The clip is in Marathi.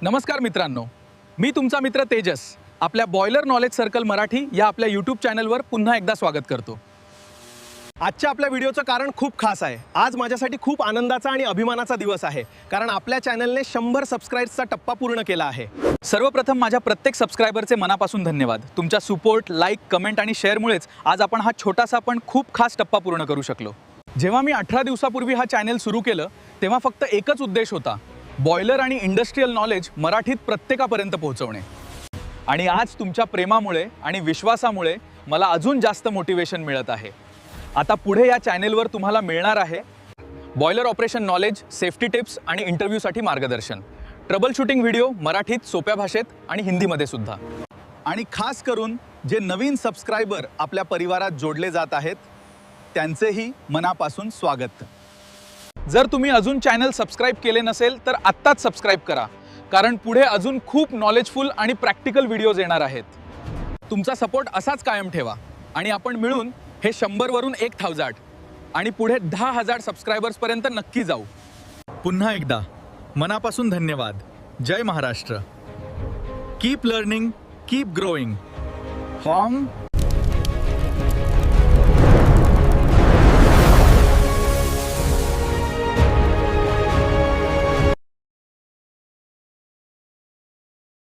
नमस्कार मित्रांनो, मी तुमचा मित्र तेजस आपल्या बॉयलर नॉलेज सर्कल मराठी या आपल्या यूट्यूब चॅनलवर पुन्हा एकदा स्वागत करतो। आजच्या आपल्या व्हिडिओचं कारण खूप खास आहे। आज माझ्यासाठी खूप आनंदाचा आणि अभिमानाचा दिवस आहे, कारण आपल्या चॅनलने 100 सबस्क्राइबर्सचा टप्पा पूर्ण केला आहे। सर्वप्रथम माझ्या प्रत्येक सबस्क्रायबरचे मनापासून धन्यवाद। तुमच्या सपोर्ट, लाईक, कमेंट आणि शेअरमुळेच आज आपण हा छोटासा पण खूप खास टप्पा पूर्ण करू शकलो। जेव्हा मी 18 दिवसापूर्वी हा चॅनल सुरू केलं तेव्हा फक्त एकच उद्देश होता, बॉयलर आणि इंडस्ट्रियल नॉलेज मराठीत प्रत्येकापर्यंत पोहोचवणे। आणि आज तुमच्या प्रेमामुळे आणि विश्वासामुळे मला अजून जास्त मोटिवेशन मिळत आहे। आता पुढे या चॅनलवर तुम्हाला मिळणार आहे boiler operation knowledge, safety tips आणि इंटरव्ह्यूसाठी मार्गदर्शन, ट्रबल शूटिंग व्हिडिओ मराठीत सोप्या भाषेत आणि हिंदीमध्ये सुद्धा। आणि खास करून जे नवीन सबस्क्रायबर आपल्या परिवारात जोडले जात आहेत त्यांचेही मनापासून स्वागत। जर तुम्ही अजून चॅनल सबस्क्राइब केले नसेल तर आत्ताच सबस्क्राइब करा, कारण पुढे अजून खूप नॉलेजफुल आणि प्रॅक्टिकल व्हिडिओज येणार आहेत। तुमचा सपोर्ट असाच कायम ठेवा आणि आपण मिळून हे 100 वरून 1000 आणि पुढे 10,000 सबस्क्रायबर्सपर्यंत नक्की जाऊ। पुन्हा एकदा मनापासून धन्यवाद। जय Maharashtra. Keep learning, keep growing from